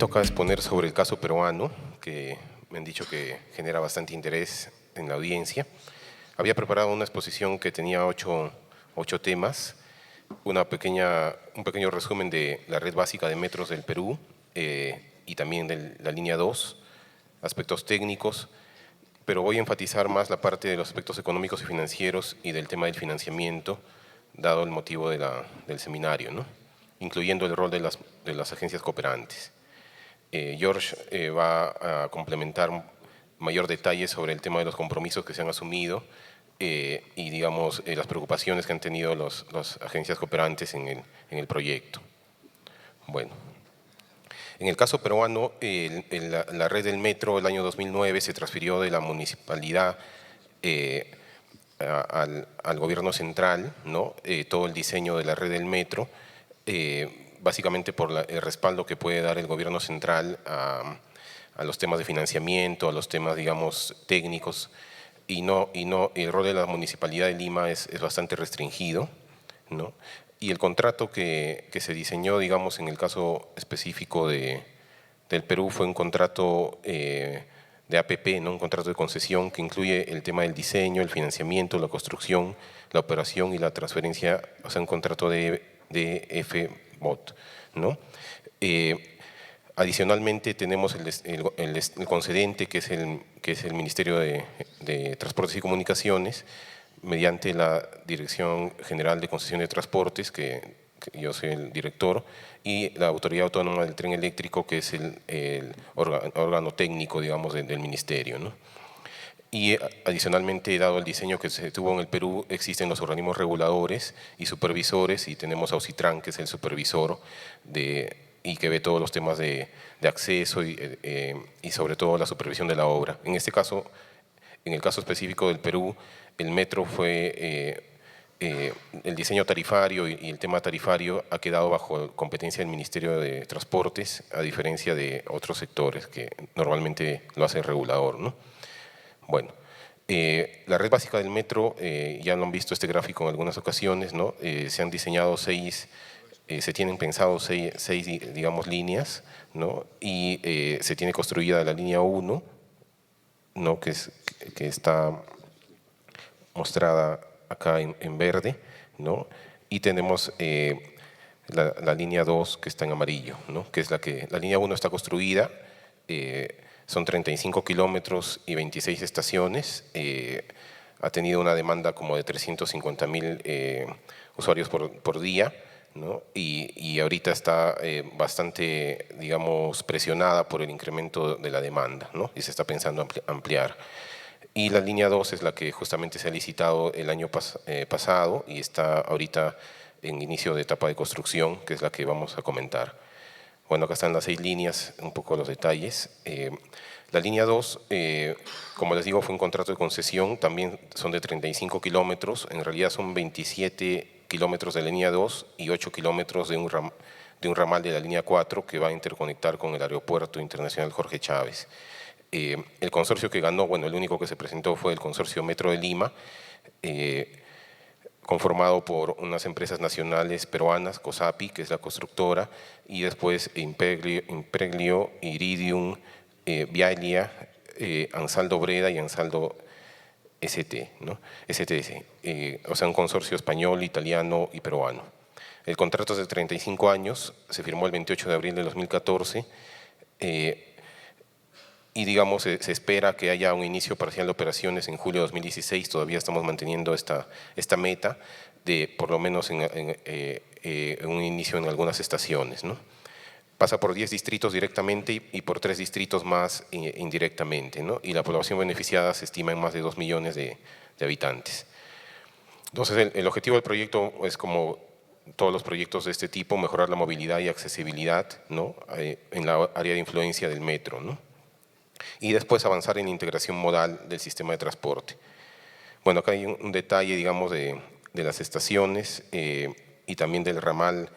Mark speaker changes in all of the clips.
Speaker 1: toca exponer sobre el caso peruano, que me han dicho que genera bastante interés en la audiencia. Había preparado una exposición que tenía ocho temas, un pequeño resumen de la red básica de metros del Perú y también de la línea 2, aspectos técnicos, pero voy a enfatizar más la parte de los aspectos económicos y financieros y del tema del financiamiento, dado el motivo del seminario, ¿no? Incluyendo el rol de las agencias cooperantes. George va a complementar mayor detalle sobre el tema de los compromisos que se han asumido y, digamos, las preocupaciones que han tenido las agencias cooperantes en el proyecto. Bueno, en el caso peruano, la red del metro el año 2009 se transfirió de la municipalidad al gobierno central, ¿no? Todo el diseño de la red del metro, básicamente por el respaldo que puede dar el gobierno central a los temas de financiamiento, a los temas, digamos, técnicos, y el rol de la Municipalidad de Lima es bastante restringido, ¿no? Y el contrato que se diseñó, digamos, en el caso específico del Perú fue un contrato de APP, ¿no? Un contrato de concesión que incluye el tema del diseño, el financiamiento, la construcción, la operación y la transferencia, o sea, un contrato de FBOT, ¿no? Adicionalmente tenemos el concedente, que es el Ministerio de Transportes y Comunicaciones, mediante la Dirección General de Concesión de Transportes, que yo soy el director, y la Autoridad Autónoma del Tren Eléctrico, que es el órgano técnico, digamos, del Ministerio, ¿no? Y adicionalmente, dado el diseño que se tuvo en el Perú, existen los organismos reguladores y supervisores, y tenemos a Aucitran, que es el supervisor y que ve todos los temas de acceso y sobre todo la supervisión de la obra. En este caso, en el caso específico del Perú, el metro fue el diseño tarifario y el tema tarifario ha quedado bajo competencia del Ministerio de Transportes, a diferencia de otros sectores que normalmente lo hace el regulador, ¿no? Bueno, la red básica del metro, ya lo han visto este gráfico en algunas ocasiones, ¿no? Se han diseñado se tienen pensado seis, digamos, líneas, ¿no? Y se tiene construida la línea 1, ¿no? que está mostrada acá en verde, ¿no? Y tenemos la línea 2 que está en amarillo, ¿no? Que es la línea 1 está construida, son 35 kilómetros y 26 estaciones, ha tenido una demanda como de 350,000 usuarios por día, ¿no? Y ahorita está bastante, digamos, presionada por el incremento de la demanda, ¿no? Y se está pensando ampliar. Y la línea 2 es la que justamente se ha licitado el año pasado y está ahorita en inicio de etapa de construcción, que es la que vamos a comentar. Bueno, acá están las 6 líneas, un poco los detalles. La línea 2, como les digo, fue un contrato de concesión, también son de 35 kilómetros, en realidad son 27 kilómetros de la línea 2 y 8 kilómetros de un ramal de la línea 4 que va a interconectar con el Aeropuerto Internacional Jorge Chávez. El consorcio que ganó, bueno, el único que se presentó fue el consorcio Metro de Lima, conformado por unas empresas nacionales peruanas, COSAPI, que es la constructora, y después Impreglio, Iridium, Vialia, Ansaldo Breda y Ansaldo STS, o sea, un consorcio español, italiano y peruano. El contrato es de 35 años, se firmó el 28 de abril de 2014, y digamos se espera que haya un inicio parcial de operaciones en julio de 2016, todavía estamos manteniendo esta meta de por lo menos en un inicio en algunas estaciones, ¿no? Pasa por 10 distritos directamente y por 3 distritos más indirectamente, ¿no? Y la población beneficiada se estima en más de 2 millones de habitantes. Entonces el objetivo del proyecto es, como todos los proyectos de este tipo, mejorar la movilidad y accesibilidad, ¿no? En la área de influencia del metro, ¿no? Y después avanzar en la integración modal del sistema de transporte. Bueno, acá hay un detalle, digamos, de las estaciones y también del ramal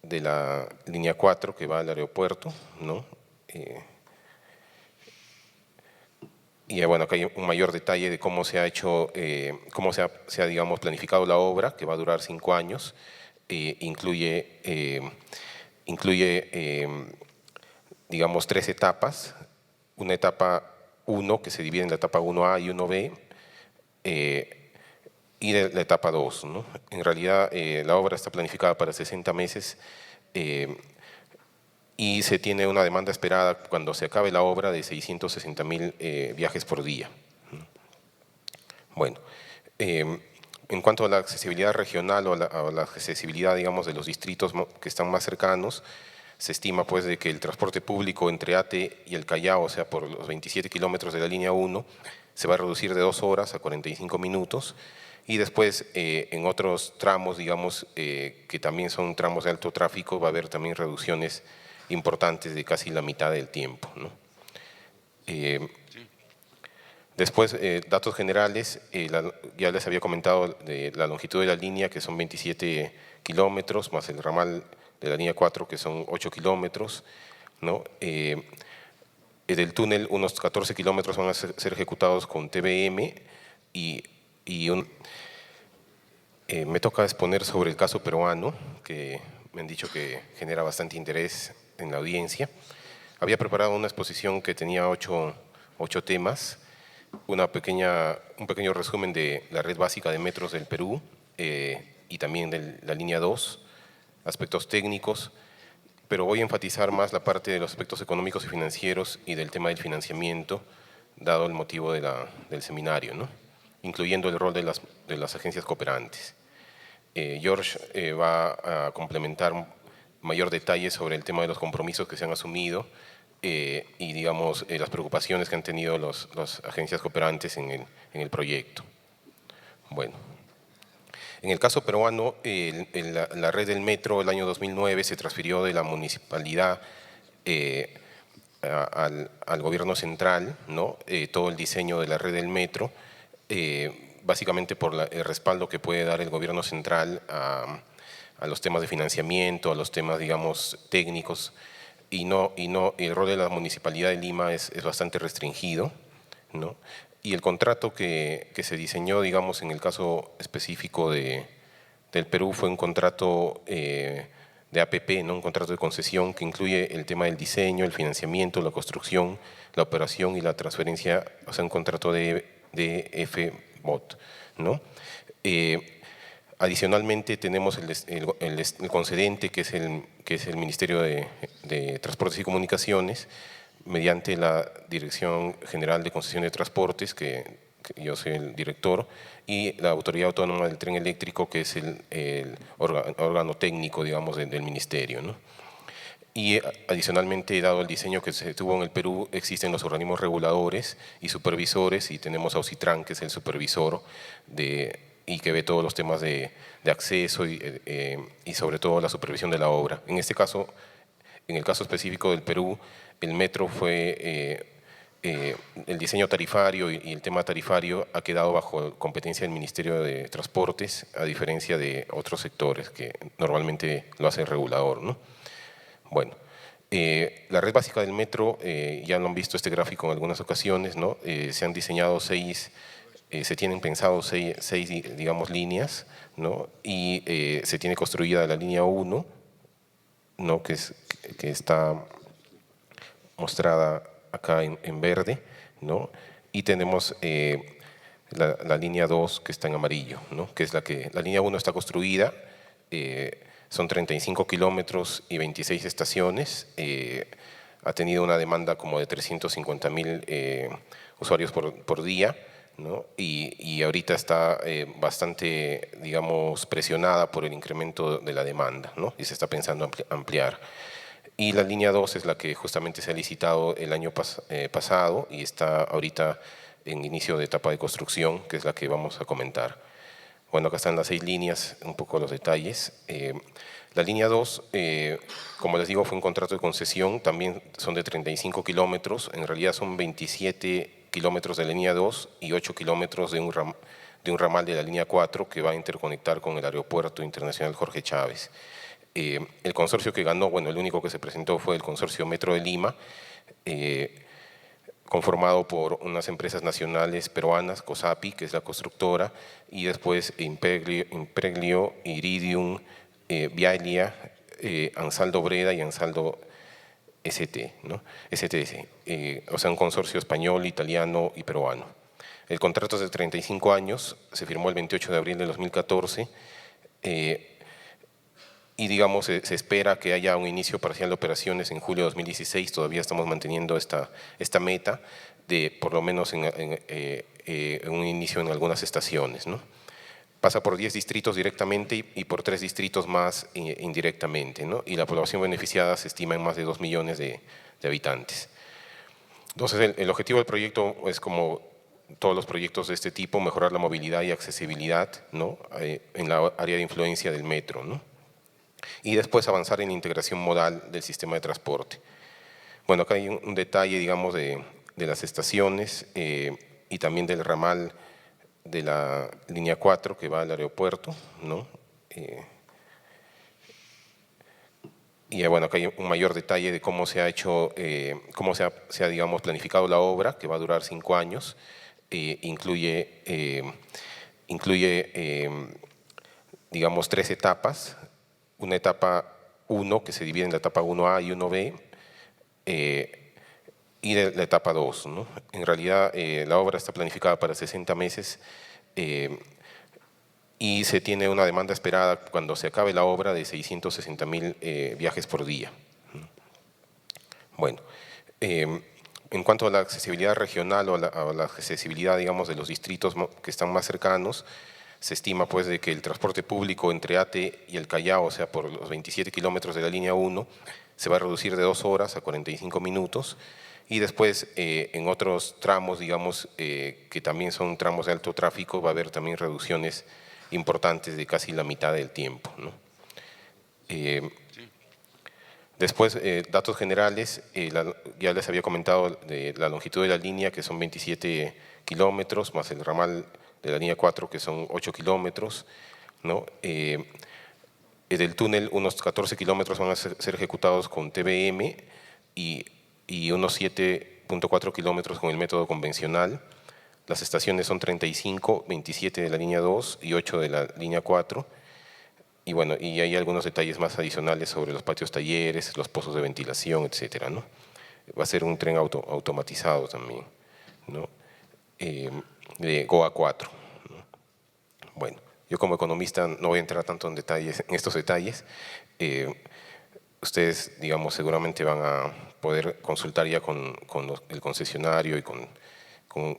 Speaker 1: de la línea 4 que va al aeropuerto, ¿no? Y bueno, acá hay un mayor detalle de cómo se ha hecho, cómo se ha, digamos, planificado la obra, que va a durar 5 años, incluye digamos, 3 etapas. Una etapa 1 que se divide en la etapa 1A y 1B, y de la etapa 2, ¿no? En realidad, la obra está planificada para 60 meses y se tiene una demanda esperada cuando se acabe la obra de 660.000 viajes por día. Bueno, en cuanto a la accesibilidad regional o a la accesibilidad, digamos, de los distritos que están más cercanos, se estima pues de que el transporte público entre Ate y el Callao, o sea, por los 27 kilómetros de la línea 1, se va a reducir de 2 horas a 45 minutos, y después en otros tramos, digamos, que también son tramos de alto tráfico, va a haber también reducciones importantes de casi la mitad del tiempo, ¿no? Después, datos generales, ya les había comentado de la longitud de la línea, que son 27 kilómetros, más el ramal de la línea 4, que son 8 kilómetros, ¿no? Del túnel, unos 14 kilómetros van a ser ejecutados con TBM me toca exponer sobre el caso peruano, que me han dicho que genera bastante interés en la audiencia. Había preparado una exposición que tenía 8 temas, un pequeño resumen de la red básica de metros del Perú y también de la línea 2, aspectos técnicos, pero voy a enfatizar más la parte de los aspectos económicos y financieros y del tema del financiamiento, dado el motivo del seminario, ¿no? Incluyendo el rol de las agencias cooperantes. George va a complementar mayor detalle sobre el tema de los compromisos que se han asumido y, digamos, las preocupaciones que han tenido las agencias cooperantes en el proyecto. Bueno, en el caso peruano, la red del metro el año 2009 se transfirió de la municipalidad al gobierno central, ¿no? Todo el diseño de la red del metro, básicamente por el respaldo que puede dar el gobierno central a los temas de financiamiento, a los temas, digamos, técnicos, y el rol de la Municipalidad de Lima es bastante restringido, ¿no? Y el contrato que se diseñó, digamos, en el caso específico del Perú fue un contrato de APP, ¿no? Un contrato de concesión que incluye el tema del diseño, el financiamiento, la construcción, la operación y la transferencia, o sea, un contrato de FBOT, ¿no? Adicionalmente tenemos el concedente, que es el Ministerio de Transportes y Comunicaciones, mediante la Dirección General de Concesión de Transportes, que yo soy el director, y la Autoridad Autónoma del Tren Eléctrico, que es el órgano técnico, digamos, del ministerio, ¿no? Y adicionalmente, dado el diseño que se tuvo en el Perú, existen los organismos reguladores y supervisores, y tenemos a Aucitran, que es el supervisor y que ve todos los temas de acceso y sobre todo la supervisión de la obra. En este caso, en el caso específico del Perú, el metro fue, el diseño tarifario y el tema tarifario ha quedado bajo competencia del Ministerio de Transportes, a diferencia de otros sectores que normalmente lo hace el regulador, ¿no? Bueno, la red básica del metro, ya lo han visto este gráfico en algunas ocasiones, ¿no? Se han diseñado se tienen pensado seis, digamos, líneas, ¿no? Y se tiene construida la línea 1, ¿no? que está mostrada acá en verde, ¿no? Y tenemos la línea 2 que está en amarillo, ¿no? Que es la línea 1 está construida, son 35 kilómetros y 26 estaciones, ha tenido una demanda como de 350.000 usuarios por día, ¿no? Y ahorita está bastante, digamos, presionada por el incremento de la demanda, ¿no? Y se está pensando ampliar. Y la línea 2 es la que justamente se ha licitado el año pasado y está ahorita en inicio de etapa de construcción, que es la que vamos a comentar. Bueno, acá están las 6 líneas, un poco los detalles. La línea 2, como les digo, fue un contrato de concesión, también son de 35 kilómetros, en realidad son 27 kilómetros de la línea 2 y 8 kilómetros de un ramal de la línea 4 que va a interconectar con el Aeropuerto Internacional Jorge Chávez. El consorcio que ganó, bueno, el único que se presentó fue el consorcio Metro de Lima, conformado por unas empresas nacionales peruanas, COSAPI, que es la constructora, y después Impreglio, Iridium, Vialia, Ansaldo Breda y Ansaldo ST, ¿no? STS, o sea, un consorcio español, italiano y peruano. El contrato es de 35 años, se firmó el 28 de abril de 2014 y digamos se espera que haya un inicio parcial de operaciones en julio de 2016. Todavía estamos manteniendo esta meta de por lo menos un inicio en algunas estaciones, ¿no? Pasa por 10 distritos directamente y por 3 distritos más indirectamente, ¿no? Y la población beneficiada se estima en más de 2 millones de habitantes. Entonces, el objetivo del proyecto es, como todos los proyectos de este tipo, mejorar la movilidad y accesibilidad, ¿no? En la área de influencia del metro, ¿no? Y después avanzar en la integración modal del sistema de transporte. Bueno, acá hay un detalle, digamos, de las estaciones y también del ramal de la línea 4 que va al aeropuerto, ¿no? Y bueno, acá hay un mayor detalle de cómo se ha hecho, cómo se ha, digamos, planificado la obra, que va a durar 5 años. Incluye, digamos, 3 etapas. Una etapa 1 que se divide en la etapa 1A y 1B, y de la etapa 2, ¿no? En realidad, la obra está planificada para 60 meses y se tiene una demanda esperada cuando se acabe la obra de 660.000 viajes por día. Bueno, en cuanto a la accesibilidad regional o a la accesibilidad, digamos, de los distritos que están más cercanos, se estima pues de que el transporte público entre Ate y el Callao, o sea, por los 27 kilómetros de la línea 1, se va a reducir de 2 horas a 45 minutos, y después en otros tramos, digamos, que también son tramos de alto tráfico, va a haber también reducciones importantes de casi la mitad del tiempo, ¿no? Después, datos generales, ya les había comentado de la longitud de la línea, que son 27 kilómetros, más el ramal de la línea 4, que son 8 kilómetros, ¿no? Del túnel, unos 14 kilómetros van a ser ejecutados con TBM y unos 7.4 kilómetros con el método convencional. Las estaciones son 35, 27 de la línea 2 y 8 de la línea 4. Y bueno, y hay algunos detalles más adicionales sobre los patios talleres, los pozos de ventilación, etcétera, ¿no? Va a ser un tren automatizado también, ¿no? De GOA 4, ¿no? Bueno, yo como economista no voy a entrar tanto en estos detalles. Ustedes, digamos, seguramente van a poder consultar ya con el concesionario y con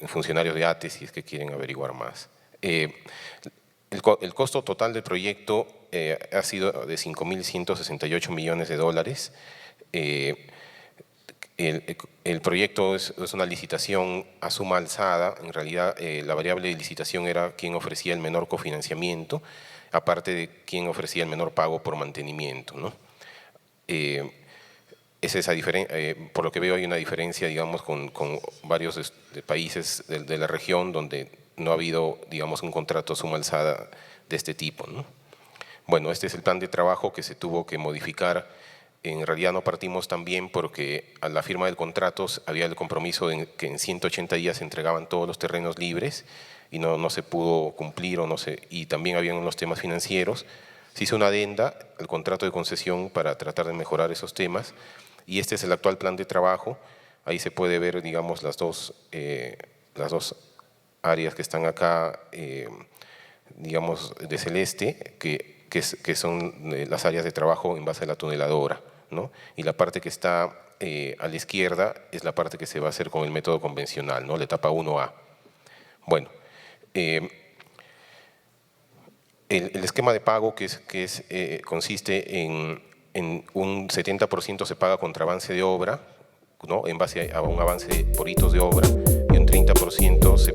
Speaker 1: funcionarios de ATE si es que quieren averiguar más. El costo total del proyecto ha sido de 5.168 millones de dólares. El proyecto es una licitación a suma alzada. En realidad, la variable de licitación era quién ofrecía el menor cofinanciamiento, aparte de quién ofrecía el menor pago por mantenimiento, ¿no? Es esa por lo que veo hay una diferencia, digamos, con varios países de la región donde no ha habido, digamos, un contrato a suma alzada de este tipo, ¿no? Bueno, este es el plan de trabajo que se tuvo que modificar. En realidad no partimos tan bien porque a la firma del contrato había el compromiso de que en 180 días se entregaban todos los terrenos libres y no se pudo cumplir, y también habían unos temas financieros. Se hizo una adenda al contrato de concesión para tratar de mejorar esos temas, y este es el actual plan de trabajo. Ahí se puede ver, digamos, las dos áreas que están acá, digamos, de celeste, que son las áreas de trabajo en base a la tuneladora, ¿no? Y la parte que está a la izquierda es la parte que se va a hacer con el método convencional, ¿no? La etapa 1A. Bueno, el esquema de pago consiste en un 70% se paga contra avance de obra, ¿no? En base a un avance por hitos de obra, y un 30% se